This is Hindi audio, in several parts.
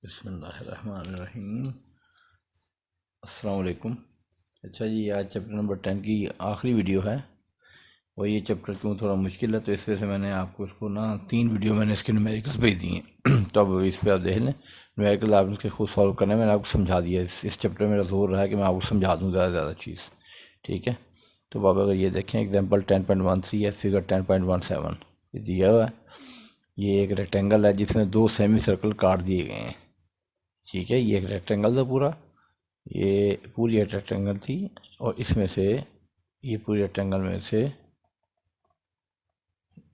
बिस्मिल्लाहिर्रहमानिर्रहीम। अस्सलाम वालेकुम। अच्छा जी, आज चैप्टर नंबर 10 की आखिरी वीडियो है और ये चैप्टर क्यों थोड़ा मुश्किल है तो इस वजह से मैंने आपको इसको ना 3 वीडियो मैंने इसके न्यूमेरिकल्स भेज दिए हैं तो अब इस पर आप देख लें। न्यूमेरिकल आपने इसके खुद सॉल्व करना है, मैंने आपको समझा दिया। इस चैप्टर में मेरा जोर रहा है कि मैं आपको समझा दूँ ज़्यादा से ज़्यादा चीज़। ठीक है, तो आप अगर ये देखें एग्जाम्पल 10.13 है, फिगर 10.17 ये दिया हुआ है। ये एक रेक्टेंगल है जिसमें 2 सेमी सर्कल काट दिए गए हैं। ठीक है, ये एक रेक्टेंगल था पूरा, ये पूरी एक रेक्टेंगल थी और इसमें से ये पूरी रेक्टेंगल में से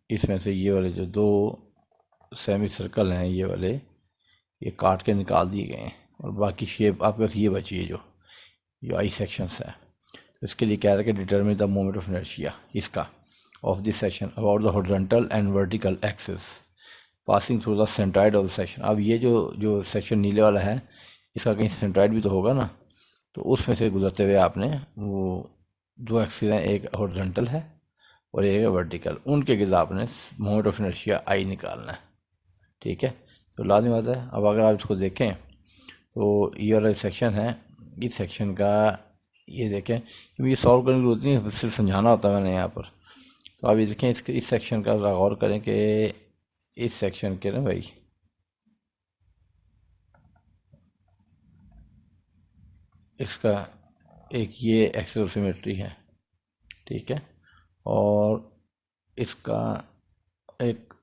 इसमें से ये वाले जो 2 सेमी सर्कल हैं ये वाले, ये काट के निकाल दिए गए हैं और बाकी शेप आपके पास ये बची है जो आई सेक्शंस है। तो इसके लिए कह रहा है कि determine the moment of inertia इसका of this section about the horizontal and vertical axis passing through the centroid of the section. अब ये जो सेक्शन नीले वाला है इसका कहीं सेंट्राइड भी तो होगा ना, तो उसमें से गुजरते हुए आपने वो 2 एक्सिस हैं, एक हॉरिजॉन्टल है और एक है वर्टिकल, उनके गिर्द आपने मोमेंट ऑफ इनर्शिया आई निकालना है। ठीक है, तो लाजमी बात है। अब अगर आप इसको देखें तो ये वाला सेक्शन है, इस सेक्शन का ये देखें, क्योंकि ये सॉल्व करने की जरूरत नहीं है, सिर्फ समझाना होता है मैंने यहाँ पर। तो आप ये देखें इस सेक्शन का गौर करें कि इस सेक्शन के ना भाई इसका एक ये एक्सियल सिमेट्री है। ठीक है, और इसका एक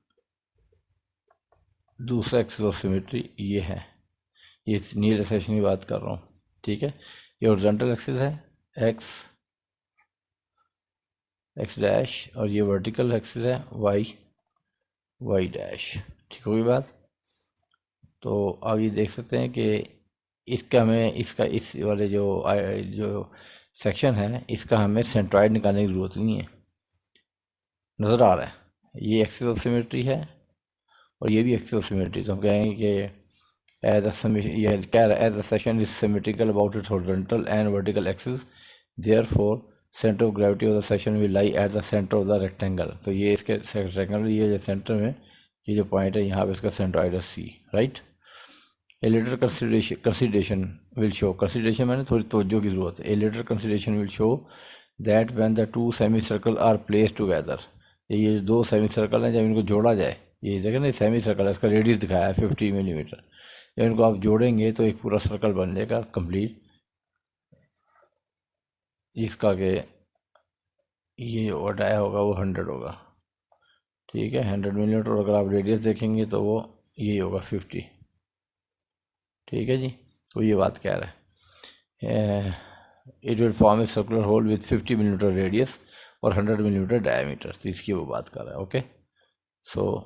दूसरा एक्सियल सिमेट्री ये है, ये नील सेक्शन की बात कर रहा हूँ। ठीक है, ये हॉरिजॉन्टल एक्सिस है एक्स डैश और ये वर्टिकल एक्सिस है वाई डैश। ठीक होगी बात। तो आप ये देख सकते हैं कि इसका हमें इसका इस वाले जो सेक्शन है इसका हमें सेंट्रॉइड निकालने की ज़रूरत नहीं है। नज़र आ रहा है, ये एक्सिस ऑफ सिमेट्री है और ये भी एक्सिस ऑफ सिमेट्री। तो हम कहेंगे कि as the section is symmetrical about its horizontal and vertical axis, therefore centre of gravity of the section will lie at the centre of the rectangle. तो ये इसके रेक्टेंगल ये जो सेंटर में ये जो पॉइंट है यहाँ पे इसका सेंट्रॉइड है सी, right. A later consideration will show, consideration मैंने थोड़ी तवज्जो की ज़रूरत है। A later consideration will show that when the 2 semicircle are placed together, ये 2 सेमीसर्कल हैं जब इनको जोड़ा जाए, ये जगह ना सेमी सर्कल है, इसका रेडियस दिखाया है 50 मिलीमीटर, जब इनको आप जोड़ेंगे तो एक पूरा सर्कल बन जाएगा कंप्लीट। इसका के ये जो हटाया होगा वो 100 होगा। ठीक है, 100 मिलीमीटर, और अगर आप रेडियस देखेंगे तो वो यही होगा 50। ठीक है जी, तो ये बात कह रहा है it will form a circular whole with 50 millimetre radius और 100 मिलीमीटर डायमीटर। तो इसकी वो बात कर रहा है। ओके, सो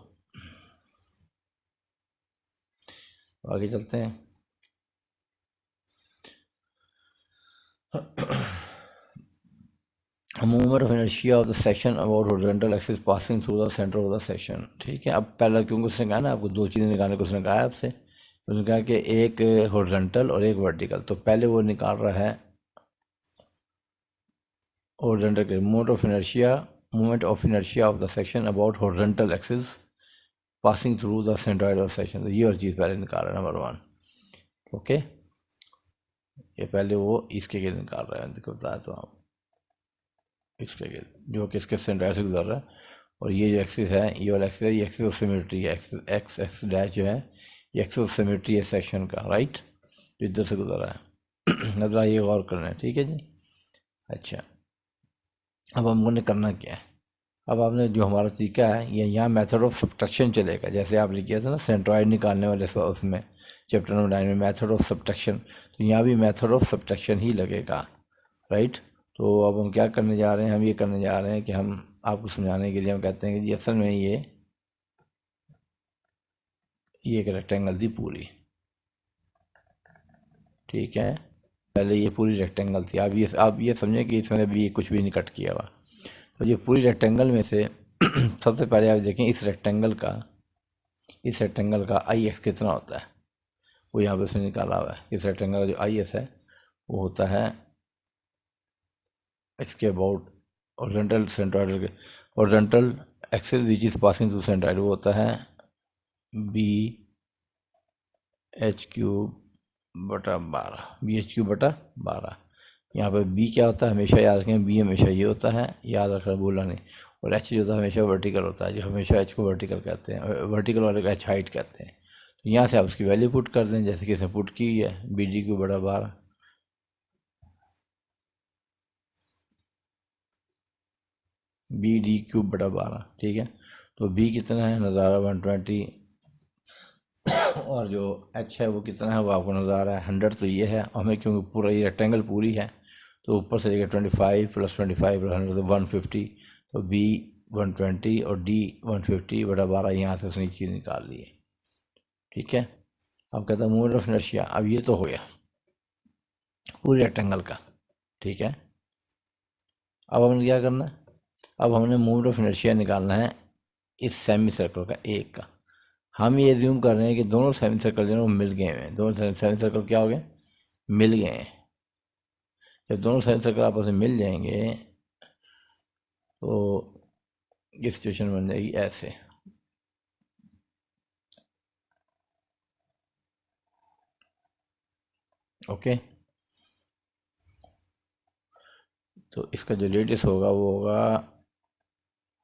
आगे चलते हैं। Moment of inertia of the section about horizontal axis passing through the centre of the section. ठीक है, अब पहला क्योंकि उसने कहा ना आपको 2 चीज़ें निकालने को, उसने कहा है आपसे, उसने कहा कि एक हॉरिजॉन्टल और एक वर्टिकल। तो पहले वो निकाल रहा है हॉरिजॉन्टल के moment of inertia of the section about horizontal axis passing through the centroid of section. तो ये और चीज़ पहले निकाल रहा है, नंबर 1। ओके, ये पहले वो इसके लिए निकाल रहा है, देखो बताया तो आप इसके जो कि इसके सेंट्रॉइड से गुजर रहा है। और ये जो एक्सिस है, ये वाला एक्सिस है, ये एक्सिस ऑफ सिमेट्री है, एक्स डैश जो है ये एक्सिस ऑफ सिमेट्री है सेक्शन का, राइट, जो इधर से गुजर रहा है। नजर ये गौर करना है। ठीक है जी, अच्छा, अब हमने करना क्या है। अब आपने जो हमारा तरीका है ये यहाँ मेथड ऑफ सब्ट्रैक्शन चलेगा, जैसे आपने किया था ना सेंट्रॉइड निकालने वाले उसमें चैप्टर नंबर 9 में मेथड ऑफ सब्ट्रैक्शन, तो यहाँ भी मेथड ऑफ सब्ट्रैक्शन ही लगेगा, राइट। तो अब हम क्या करने जा रहे हैं, हम ये करने जा रहे हैं कि हम आपको समझाने के लिए हम कहते हैं कि जी असल में ये एक रेक्टेंगल थी पूरी। ठीक है, पहले ये पूरी रेक्टेंगल थी। आप ये समझें कि इसमें भी कुछ भी नहीं कट किया हुआ। तो ये पूरी रेक्टेंगल में से सबसे पहले आप देखें इस रेक्टेंगल का आई एक्स कितना होता है, वो यहाँ पे उसने निकाला हुआ है। इस रेक्टेंगल का जो आई एस है वो होता है इसके अबाउट हॉरिजॉन्टल सेंट्रॉइड के horizontal axis which is passing through centroid, वो होता है बी h³/12, BH³/12। यहाँ पे बी क्या होता है, हमेशा याद रखें, बी हमेशा ये होता है, याद रखना भूलना नहीं। और एच जो होता है हमेशा वर्टिकल होता है, जो हमेशा एच को वर्टिकल कहते हैं, वर्टिकल वाले को एच हाइट कहते हैं। तो यहाँ से आप उसकी वैल्यू पुट कर दें, जैसे कि इसने पुट की है BD³/12, BD³/12, ठीक है। तो बी कितना है, नज़ारा 120, और जो एच है वो कितना है, वो आपको नज़र आ रहा है 100। तो ये है हमें, क्योंकि पूरा ये रेक्टेंगल पूरी है, तो ऊपर से लेकर 25 + 25 + 100 तो 150। तो बी 120 और डी 150/12, यहाँ से उसने चीज़ निकाल ली है, ठीक है। अब कहता है मोमेंट ऑफ इनर्शिया। अब ये तो हो गया पूरे रेक्टेंगल का, ठीक है। अब हमने क्या करना है, अब हमने मोमेंट ऑफ इनर्शिया निकालना है इस सेमी सर्कल का, एक का। हम ये एज्यूम कर रहे हैं कि दोनों सेमी सर्कल जो है वो मिल गए हैं, दोनों सेमी सर्कल क्या हो गए, मिल गए हैं। जब दोनों सेमी सर्कल आपस में मिल जाएंगे तो ये सिचुएशन बन जाएगी ऐसे, ओके। तो इसका जो रेडियस होगा वो होगा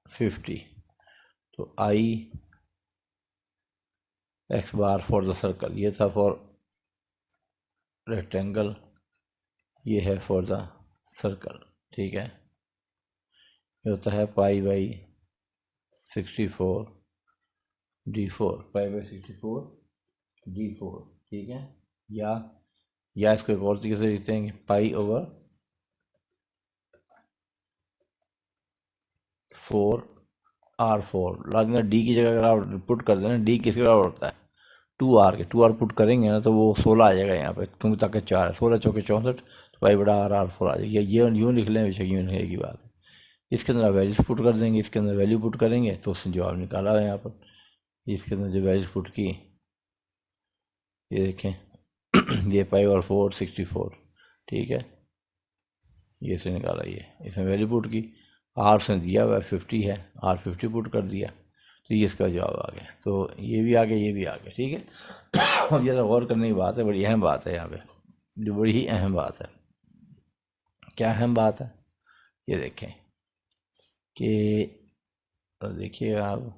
50। तो I(x) फॉर द सर्कल, ये था फॉर रेक्टेंगल, ये है फॉर द सर्कल, ठीक है। ये होता है π/64 d4, π/64 d4, ठीक है। या इसको एक और तरीके से लिखते हैं π/4 r4। लाजमी डी की जगह अगर आप पुट कर देना, डी किसके बराबर होता है, 2r के। 2r पुट करेंगे ना तो वो 16 आ जाएगा यहाँ पे, क्योंकि ताकि 4 है, 16 चौके 64, तो π/r4 आ जाएगी। ये यूँ लिख लें, बेशक यूँ लिखने की बात है। इसके अंदर आप वैल्यूज पुट कर देंगे, इसके अंदर वैल्यू पुट करेंगे तो उसने जवाब निकाला है यहाँ पर। इसके अंदर जो वैल्यूज पुट की, ये देखें ये π/4 64, ठीक है। ये से निकाला, ये इसमें वैल्यू पुट की, आर से दिया हुआ 50 है, R50 पुट कर दिया, तो ये इसका जवाब आ गया। तो ये भी आ गया, ये भी आ गया, ठीक है। अब ज़रा गौर करने की बात है, बड़ी अहम बात है यहाँ पे, जो बड़ी ही अहम बात है। क्या अहम बात है, ये देखें कि देखिएगा आप,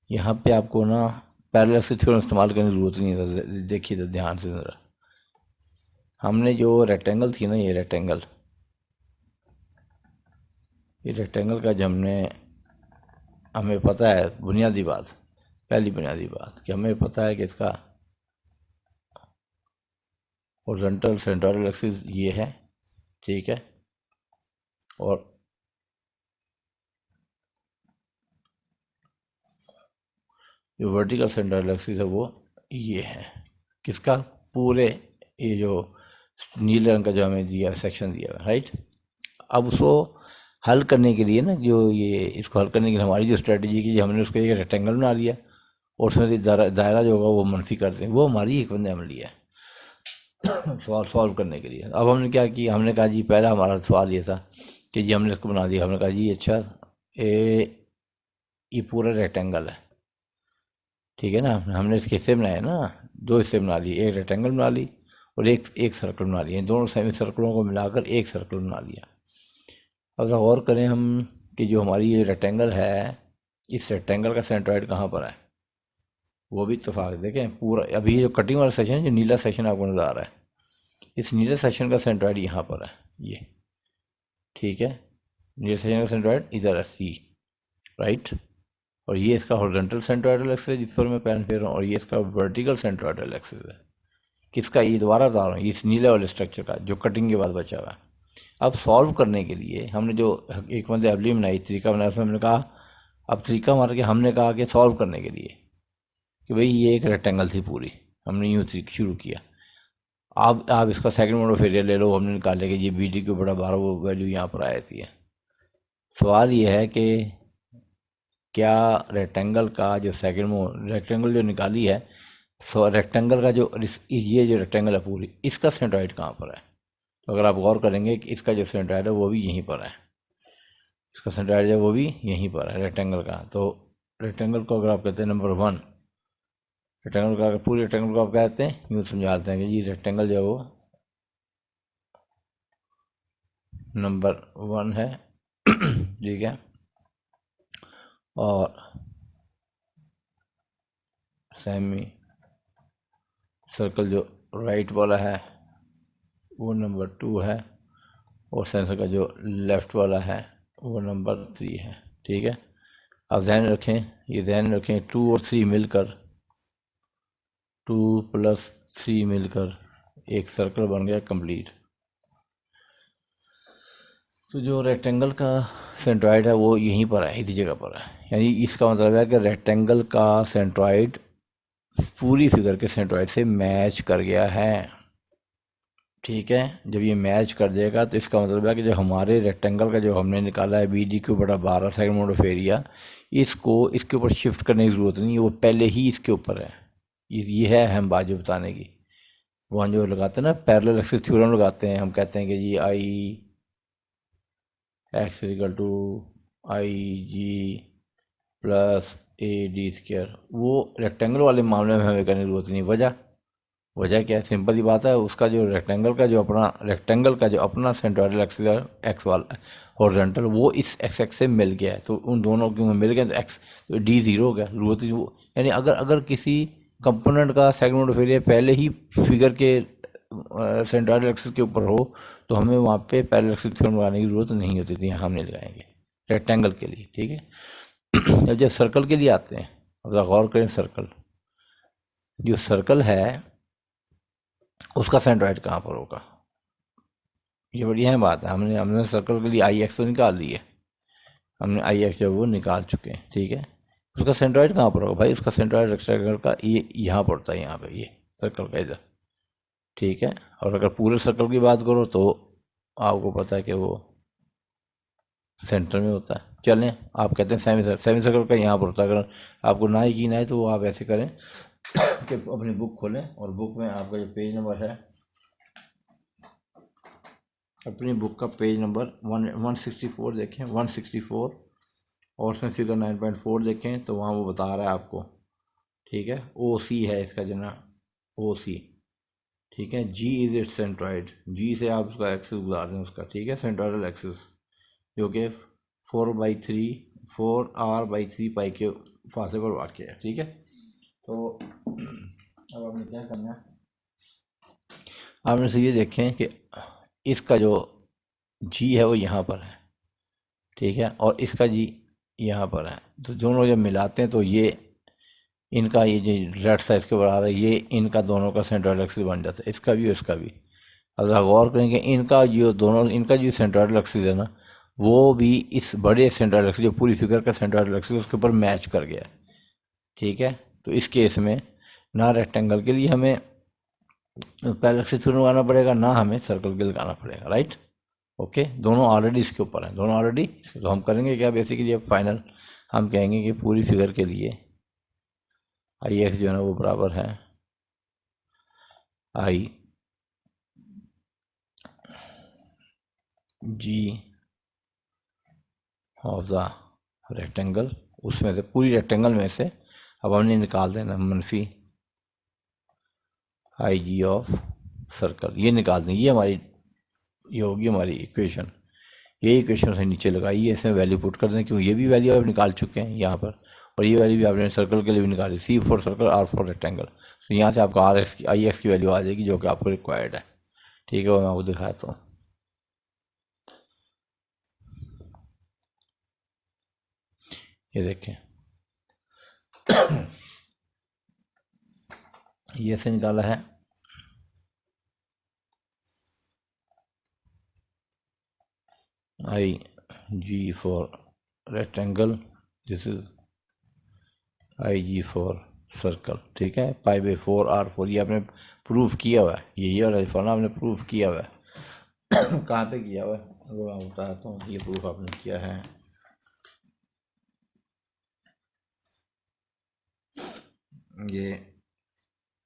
यहाँ पे आपको ना पैरेलल से थ्योरम इस्तेमाल करने की ज़रूरत नहीं है। देखिए तो ध्यान से ज़रा, हमने जो रेक्टेंगल थी ना, ये रेक्टेंगल का जब हमें पता है बुनियादी बात, पहली बुनियादी बात कि हमें पता है कि इसका हॉरिजॉन्टल सेंट्रोइडल एक्सिस ये है, ठीक है। और जो वर्टिकल सेंट्रोइडल एक्सिस है वो ये है, किसका, पूरे ये जो नीले रंग का जो हमें दिया सेक्शन दिया है, राइट। अब उसको हल करने के लिए ना, जो ये इसको हल करने के लिए हमारी जो स्ट्रेटजी की, हमने उसको एक रेक्टेंगल बना लिया और उसमें से दायरा जो होगा वो मनफी कर दें, वो हमारी एक बंदे अमली है सॉल्व करने के लिए। अब हमने क्या किया, हमने कहा जी, पहला हमारा सवाल ये था कि जी हमने इसको बना दिया, हमने कहा जी अच्छा ये पूरा रेक्टेंगल है, ठीक है ना। हमने इसके हिस्से बनाए ना, 2 हिस्से बना लिए, एक रेक्टेंगल बना ली और एक सर्कल बना लिया, दोनों सेमी सर्कलों को मिलाकर एक सर्कल बना लिया। अब गौर करें हम कि जो हमारी ये रेक्टेंगल है, इस रेक्टेंगल का सेंट्रॉइड कहाँ पर है, वो भी इत्तेफाक देखें। पूरा अभी जो कटिंग वाला सेक्शन है, जो नीला सेक्शन आपको नजर आ रहा है, इस नीले सेक्शन का सेंट्रॉइड यहाँ पर है, ये, ठीक है। नीले सेक्शन का सेंट्रॉइड इधर है, C, राइट। और ये इसका हॉरिजॉन्टल सेंट्रोइडल एक्सिस है, जिस पर मैं पेन फेर रहा हूँ, और ये इसका वर्टिकल सेंट्रोइडल एक्सिस है। किसका, ये दोबारा बता रहा हूँ, इस नीले वाले स्ट्रक्चर का जो कटिंग के बाद बचा हुआ है। अब सॉल्व करने के लिए हमने जो एक मतलब एबली बनाई, तरीका बनाया, उसमें हमने कहा, अब तरीका मार के हमने कहा कि सॉल्व करने के लिए कि भाई ये एक रेक्टेंगल थी पूरी, हमने यूँ शुरू किया। आप इसका सेकंड मोड ऑफ एरिया ले लो, हमने निकाले कि ये BD³/12 वो वैल्यू यहाँ पर आई थी। सवाल ये है कि क्या रेक्टेंगल का जो सेकंड मोड, रेक्टेंगल जो निकाली है, सो रेक्टेंगल का जो ये जो रेक्टेंगल है पूरी, इसका सेंट्रॉइड कहाँ पर है। तो अगर आप गौर करेंगे कि इसका जो सेंट्रॉइड है वो भी यहीं पर है, इसका सेंट्रॉइड है वो भी यहीं पर है रेक्टेंगल का। तो रेक्टेंगल को अगर आप कहते हैं नंबर 1, रेक्टेंगल का पूरे रेक्टेंगल को आप कहते हैं, यूँ समझाते हैं कि जी रेक्टेंगल जो है वो नंबर 1 है। ठीक है, और सेमी सर्कल जो राइट वाला है वो नंबर 2 है, और सेंसर का जो लेफ़्ट वाला है वो नंबर 3 है। ठीक है, अब ध्यान रखें, ये ध्यान रखें 2 और 3 मिलकर, 2 + 3 मिलकर एक सर्कल बन गया कंप्लीट। तो जो रेक्टेंगल का सेंट्रॉइड है वो यहीं पर है, इसी जगह पर है। यानी इसका मतलब है कि रेक्टेंगल का सेंट्रॉइड पूरी फिगर के सेंट्रॉइड से मैच कर गया है। ठीक है, जब ये मैच कर जाएगा तो इसका मतलब है कि जो हमारे रेक्टेंगल का जो हमने निकाला है BD3/12 सेगमेंट ऑफ एरिया, इसको इसके ऊपर शिफ्ट करने की ज़रूरत नहीं है, वो पहले ही इसके ऊपर है। ये है अहम बात जो बताने की। वहाँ जो लगाते हैं ना पैरेलल एक्सिस थ्योरम लगाते हैं, हम कहते हैं कि जी IX = IG + AD², वो रेक्टेंगल वाले मामले में हमें करने की जरूरत नहीं। वजह क्या है, सिंपल ही बात है, उसका जो रेक्टेंगल का जो अपना सेंट्रोइडल एक्सिस एक्स वाला हॉरिजॉन्टल वो इस एक्स एक्स से मिल गया है, तो उन दोनों क्यों मिल गए तो एक्स तो D 0 हो गया, जरूरत ही वो। यानी अगर किसी कंपोनेंट का सेगमेंट ऑफ एरिया पहले ही फिगर के सेंट्रोइडल एक्सिस के ऊपर हो तो हमें वहाँ पे पैरेलल एक्सिस थ्योरम लगाने की जरूरत नहीं होती थी, हम नहीं लगाएंगे रेक्टेंगल के लिए। ठीक है, जब सर्कल के लिए आते हैं, अगर गौर करें, जो सर्कल है उसका सेंट्रॉइड कहाँ पर होगा, ये बड़ी अहम बात है। हमने सर्कल के लिए IX तो निकाल ली है, हमने IX जो वो निकाल चुके हैं। ठीक है, उसका सेंट्रॉइड कहाँ पर होगा भाई, उसका सेंट्रॉइड रेक्टेंगल का ये यहाँ पड़ता है, यहाँ पे ये सर्कल का इधर। ठीक है, और अगर पूरे सर्कल की बात करो तो आपको पता है कि वो सेंटर में होता है। चलें, आप कहते हैं सेमी सर्कल का यहाँ पर होता है। अगर आपको ना ही है तो आप ऐसे करें कि अपनी बुक खोलें और बुक में आपका जो पेज नंबर है, अपनी बुक का पेज नंबर 164 देखें, 164, और उसमें फिगर 9.4 देखें तो वहाँ वो बता रहा है आपको। ठीक है, OC है इसका जो ना, OC। ठीक है, G is it's centroid, G से आप उसका एक्सिस गुजार दें उसका। ठीक है, सेंट्रॉइडल एक्सिस जो कि 4R/3 पाई के फासले पर वाक़ है। ठीक है, तो अब आपने क्या करना है, आपने से ये देखें कि इसका जो G है वो यहाँ पर है। ठीक है, और इसका G यहाँ पर है, तो दोनों जब मिलाते हैं तो ये इनका ये जो लेफ्ट साइड के बराबर है, ये इनका दोनों का सेंट्रॉइडल एक्सिस बन जाता है, इसका भी और इसका भी। अगर गौर करेंगे इनका जो सेंट्रॉइडल एक्सिस है ना, वो भी इस बड़े सेंट्रॉइडल एक्सिस जो पूरी फिगर का सेंट्रॉइडल एक्सिस उसके ऊपर मैच कर गया है। ठीक है, तो इस केस में ना रेक्टेंगल के लिए हमें पैरेलल एक्सिस थ्योरम लगाना पड़ेगा, ना हमें सर्कल के लगाना पड़ेगा। राइट, ओके, दोनों ऑलरेडी इसके ऊपर हैं, दोनों ऑलरेडी। तो हम करेंगे क्या बेसिकली, अब फाइनल हम कहेंगे कि पूरी फिगर के लिए IX जो है ना वो बराबर है IG ऑफ द रेक्टेंगल, उसमें से पूरी रेक्टेंगल में से अब हमने निकाल देना -IG ऑफ सर्कल, ये निकाल दें। ये होगी हमारी इक्वेशन। ये इक्वेशन से नीचे लगाइए, इसमें वैल्यू पुट कर दें, क्योंकि ये भी वैल्यू आप निकाल चुके हैं यहाँ पर, और ये वैल्यू भी आपने सर्कल के लिए भी निकाली, C for circle, R for rectangle. तो यहाँ से आपका IX की वैल्यू आ जाएगी जो कि आपको रिक्वायर्ड है। ठीक है, वो मैं आपको दिखाता हूँ। ये देखें, ये से निकाला है IG for rectangle, this is IG for circle. ठीक है, π/4R4, ये आपने प्रूफ किया हुआ है, यही वाला फॉर्मूला आपने प्रूफ किया हुआ है। कहाँ पे किया हुआ है, वो मैं बताता हूँ। ये प्रूफ आपने किया है ये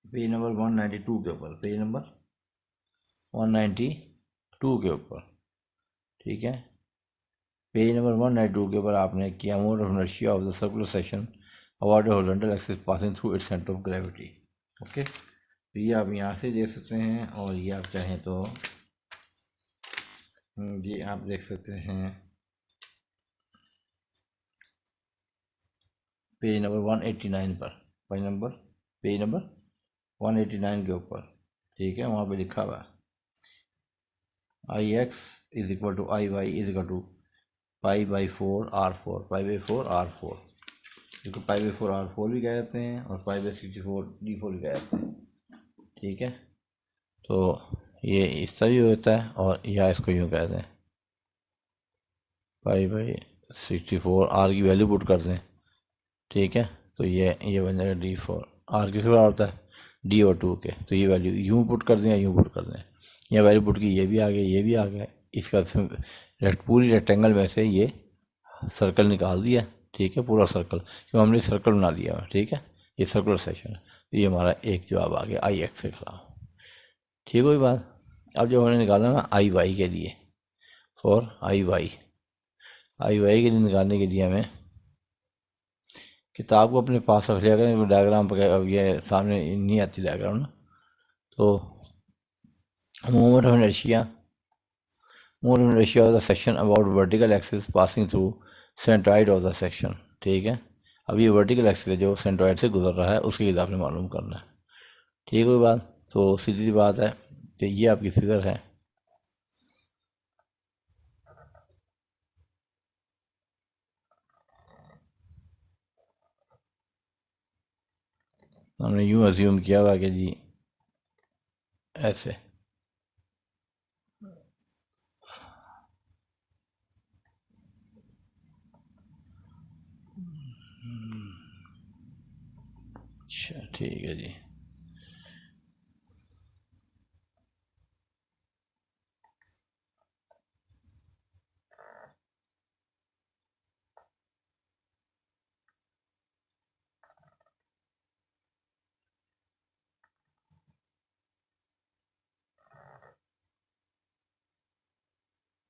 पेज नंबर 192 के ऊपर, पेज नंबर 192 के ऊपर। ठीक है, पेज नंबर 192 के ऊपर आपने किया mode of inertia of the circular section about horizontal axis passing through its centre of gravity. Okay, तो ये आप यहाँ से देख सकते हैं, और ये आप चाहें तो ये आप देख सकते हैं पेज नंबर 189 पर, पेज नंबर 189 के ऊपर, ठीक है, वहाँ पे लिखा हुआ I X is equal to I Y is equal to π/4 π/4 इसको π/4 भी कह जाते हैं और π/64 भी कह जाते हैं, ठीक है। तो ये इस तरह भी होता है, और या इसको यूँ कहते हैं π/64 आर की वैल्यू पुट कर दें, ठीक है। तो ये बन जाएगा D4, आर किस बराबर होता है D/2 के, तो ये वैल्यू यूँ पुट कर दें या यूँ पुट कर दें, या वैल्यू पुट की ये भी आ गया, ये भी आ गया। इसका पूरी रेक्टेंगल में से ये सर्कल निकाल दिया, ठीक है, पूरा सर्कल, क्यों हमने सर्कल बना लिया है, ठीक है, ये सर्कुलर सेक्शन है। तो ये हमारा एक जवाब आ गया आई एक्स के खिलाफ, ठीक हुई बात। अब जब हमने निकाला ना आई वाई के लिए, फॉर आई वाई के लिए निकालने के लिए हमें किताब को अपने पास रख लिया करें, डायग्राम पर अब ये सामने नहीं आती डायग्राम ना। तो moment of inertia of the section about vertical axis passing through centroid of the section, ठीक है। अब ये वर्टिकल एक्सिस है जो सेंट्रॉइड से गुजर रहा है, उसके लिए आपने मालूम करना है, ठीक हुई बात। तो सीधी बात है कि ये आपकी फिगर है, हमने यूँ अज्यूम किया हुआ कि जी ऐसे, अच्छा ठीक है जी।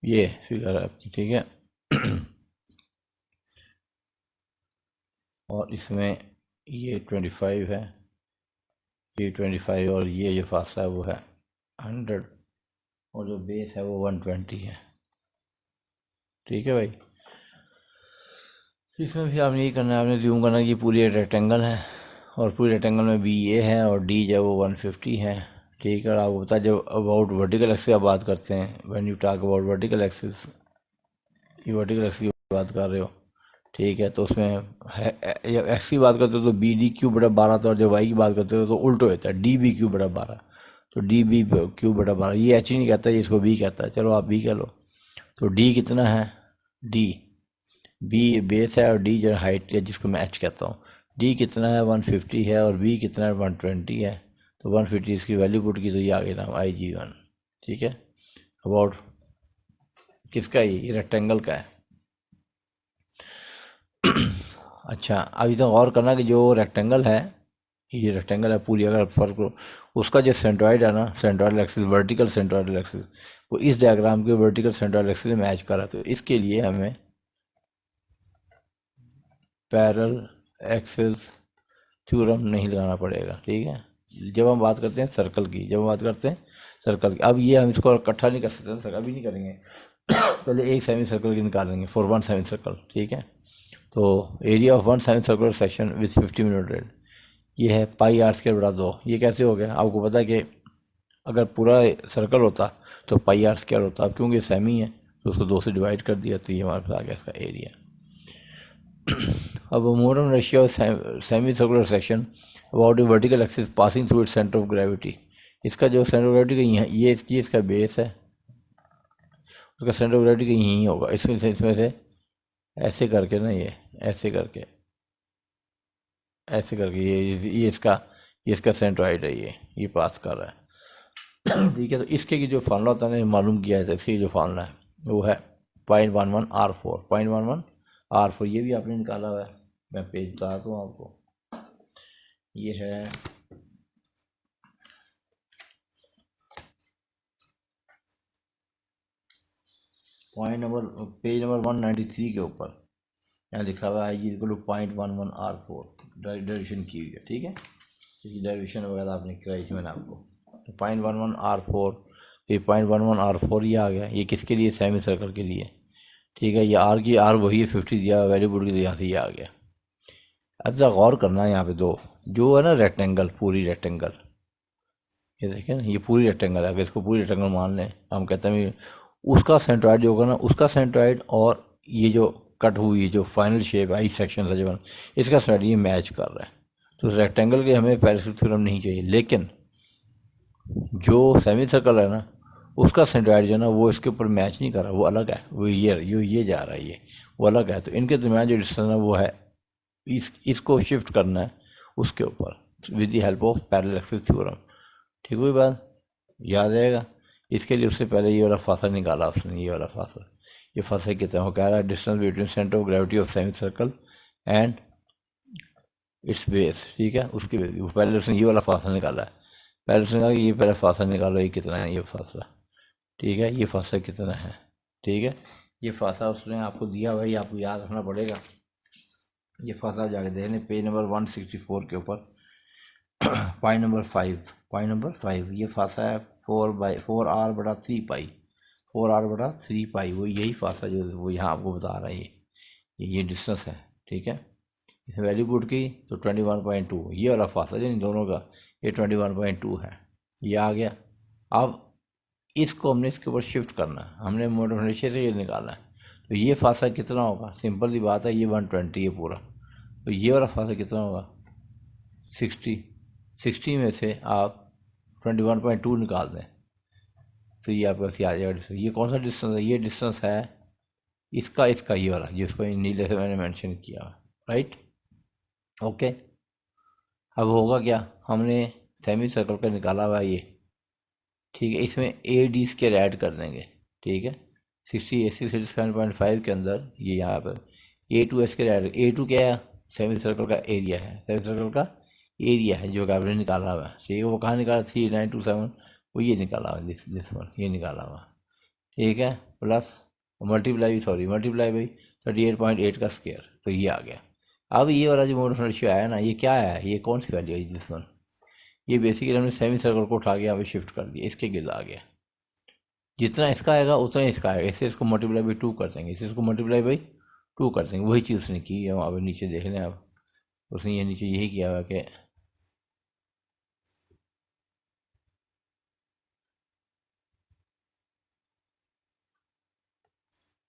ये फिगर है आपकी, ठीक है। और इसमें ये 25 है, ये 25, और ये जो फासला है वो है 100, और जो बेस है वो 120 है, ठीक है भाई। इसमें भी आपने यही करना है, आपने ज़ूम करना है कि पूरी एक रेक्टेंगल है, और पूरे रेक्टेंगल में बी ए है और डी जो है वो 150 है, ठीक है। और आपको पता है जब अबाउट वर्टिकल एक्सिस आप बात करते हैं, when you talk about vertical axis, ये वर्टिकल एक्सिस की बात कर रहे हो, ठीक है। तो उसमें जब एक्स की बात करते हो तो BD³/12 था, और जब वाई की बात करते हो तो उल्टो होता है DB³/12। तो DB³/12 ये एच ही नहीं कहता, ये इसको बी कहता है, चलो आप बी कह लो। तो डी कितना है, डी बी बेस है, और डी जो हाइट है जिसको मैं एच कहता हूँ, डी कितना है 150 है, और बी कितना है 120 है। तो 150 इसकी वैल्यू पुट की, तो ये आ गया नाम IG1, ठीक है। अबाउट किसका, ये रेक्टेंगल का है। अच्छा, अभी तो गौर करना कि जो रेक्टेंगल है, ये रेक्टेंगल है पूरी, अगर फर्क करो उसका जो सेंट्रॉइड है ना, centroidal axis, vertical centroidal axis, वो इस डायग्राम के वर्टिकल सेंट्रॉइडल एक्सिस में मैच कर रहा है। तो इसके लिए हमें पैरेलल एक्सिस थ्योरम नहीं लगाना पड़ेगा, ठीक है। जब हम बात करते हैं सर्कल की, अब ये हम इसको इकट्ठा नहीं कर सकते, अभी नहीं करेंगे। पहले एक सेमी सर्कल की निकालेंगे फॉर वन सेमी सर्कल, ठीक है। तो area of one semi circular section with 50 minute red, ये है πr²/2। ये कैसे हो गया, आपको पता है कि अगर पूरा सर्कल होता तो πr² होता, अब क्योंकि सेमी है तो उसको 2 से डिवाइड कर दिया, तो ये हमारे पास आ गया इसका एरिया। अब मोरम ratio semi circular section about vertical axis passing through its centre of gravity, इसका जो सेंटर ऑफ ग्रेविटी कहीं है, ये इसका बेस है, उसका सेंटर ऑफ ग्रेविटी कहीं यहीं होगा। इसमें से ऐसे करके ना, ये ऐसे करके ये इसका सेंट्रॉइड है, ये पास कर रहा है। ठीक है, तो इसके की जो फार्मूला होता है ना, मालूम किया है, इसकी जो फार्मूला है वो है 0.11R4, ये भी आपने निकाला हुआ है, मैं पेज बताता हूँ आपको। ये है पेज नंबर 193 के ऊपर, यहाँ लिखा हुआ है इक्वल टू 0.11R4 डेरिवेशन की हुई है, ठीक है। इसकी डेरिवेशन वगैरह आपने कराई थी मैंने आपको। तो 0.11R4, ये 0.11R4 ये आ गया। ये किसके लिए? सेमी सर्कल के लिए, ठीक है। ये आर की आर वही है 50 दिया, वेरिएबल के लिए यहाँ से ये आ गया। अब जरा गौर करना है यहाँ पे दो जो है ना रेक्टेंगल, पूरी रेक्टेंगल, ये देखें ना, ये पूरी रेक्टेंगल है। अगर इसको पूरी रेक्टेंगल मान लें, हम कहते हैं उसका सेंट्रॉइड जो होगा ना, उसका सेंट्रॉइड और ये जो कट हुई जो फाइनल शेप आई सेक्शन था जो बना, इसका सेंट्रॉइड ये मैच कर रहा है। तो रेक्टेंगल के हमें पैरेलल थ्योरम नहीं चाहिए, लेकिन जो सेमी सर्कल है ना, उसका सेंट्रॉइड जो है ना वो इसके ऊपर मैच नहीं कर रहा, वो अलग है, वो ये जा रहा है, ये वो अलग है। तो इनके दरमियान जो डिस्टेंस है वो है, इसको शिफ्ट करना है उसके ऊपर with the help of parallel axis theorem. ठीक हुई बात, याद रहेगा। इसके लिए उससे पहले ये वाला फासला निकाला उसने, ये वाला फासला, ये फासला कितना हो, कह रहा है distance between centre of gravity of semi circle and it's base, ठीक है। उसके पहले उसने ये वाला फासला निकाला है। पहले उसने कहा कि ये पहले फासला निकालो, ये कितना है ये फासला, ठीक है। ये फासला कितना है, ठीक है। ये फासला उसने आपको दिया हुआ है, ये आपको याद रखना पड़ेगा। ये फासला जाके देख लें पेज नंबर 164 के ऊपर, पॉइंट नंबर 5, ये फासला है 4r/3π, 4r/3π, वो यही फासला जो वो यहाँ आपको बता रहा है, ये डिस्टेंस है, ठीक है। इसमें वैल्यू पुट की तो 21.2, ये वाला फासला जो इन दोनों का, ये 21.2 है, ये आ गया। अब इसको हमने इसके ऊपर शिफ्ट करना है, हमने मोड ऑफ इनर्शिया से ये निकालना है। तो ये फासला कितना होगा, सिंपल सी बात है, ये 120 है पूरा। तो ये वाला फासला कितना होगा, 60 में से आप 21.2 निकाल दें तो ये आपके पास आ जाएगा डिस्टेंस। ये कौन सा डिस्टेंस है, ये डिस्टेंस है इसका ये वाला जिसको नीले से मैंने मेंशन किया, राइट, ओके। अब होगा क्या, हमने सेमी सर्कल का निकाला हुआ ये, ठीक है। इसमें ए डी स्केयर ऐड कर देंगे, ठीक है। 67.5 के अंदर ये यहाँ पर A2 स्केयर ऐड, A2 क्या है, सेमी सर्कल का एरिया है, सेमी सर्कल का एरिया है जो कि आपने निकाला हुआ है, ठीक है। वो कहाँ निकाला, 3927, वो ये निकाला हुआ, दिस वन, ये निकाला हुआ, ठीक है। प्लस मल्टीप्लाई बाई 38.8 का स्केयर, तो ये आ गया। अब ये वाला जो मोड ऑफ इनर्शिया आया ना, ये क्या है, ये कौन सी वैल्यू है, दिस वन, ये बेसिकली हमने सेमी सर्कल को उठा के यहाँ पे शिफ्ट कर दिया, इसके गिर्द आ गया। जितना इसका आएगा उतना ही इसका आएगा, इससे इसको मल्टीप्लाई बाई 2 कर देंगे, इससे इसको मल्टीप्लाई बाई 2 कर देंगे। वही चीज़ उसने की है, वहाँ पर नीचे देख लें आप, उसने ये नीचे यही किया हुआ कि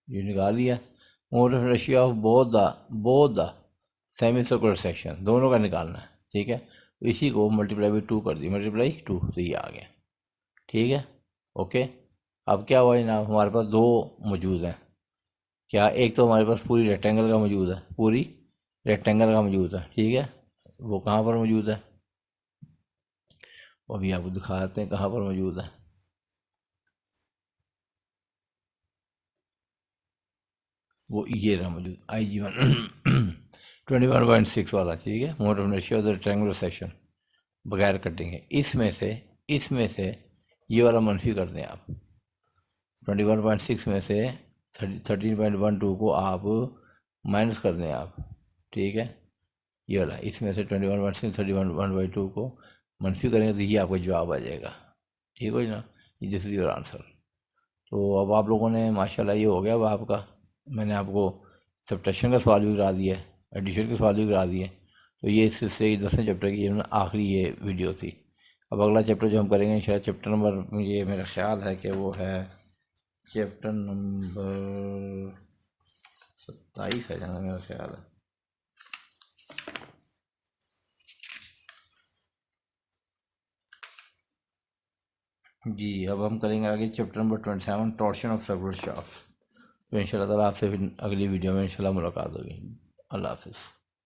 ये निकाल लिया mode of inertia of both the semi circular section, दोनों का निकालना है, ठीक है। तो इसी को मल्टीप्लाई बाई 2 कर दी, मल्टीप्लाई 2, तो ये आ गया, ठीक है, ओके। अब क्या हुआ जनाब, हमारे पास दो मौजूद हैं, क्या, एक तो हमारे पास पूरी रेक्टेंगल का मौजूद है, पूरी रेक्टेंगल का मौजूद है, ठीक है। वो कहाँ पर मौजूद है, वो अभी आपको दिखा देते हैं कहाँ पर मौजूद है। वो ये रहा मौजूद, IG1 21.6 वाला, ठीक है। Mode of inertia of the rectangular section बगैर कटिंग है। इसमें से ये वाला मनफी कर दें आप, 21.6 में से 13.12 को आप माइनस कर दें आप, ठीक है। ये वाला इसमें से 21.6 31.2 को मनफी करेंगे तो ये आपका जवाब आ जाएगा, ठीक हो ना, दिस इज योर आंसर। तो अब आप लोगों ने माशाल्लाह ये हो गया। अब आपका मैंने आपको सब्ट्रैक्शन का सवाल भी करा दिया है, एडिशन का सवाल भी करा दिए। तो ये इस सिलसिले 10वें चैप्टर की ये आखिरी ये वीडियो थी। अब अगला चैप्टर जो हम करेंगे इंशाल्लाह, चैप्टर नंबर, ये मेरा ख्याल है कि वो है चैप्टर नंबर 27 है जहाँ मेरा ख्याल है। जी, अब हम करेंगे आगे chapter number 27 torsion of circular shaft. तो इंशाल्लाह ताला आपसे फिर अगली वीडियो में इंशाल्लाह मुलाकात होगी। अल्लाह हाफिज़।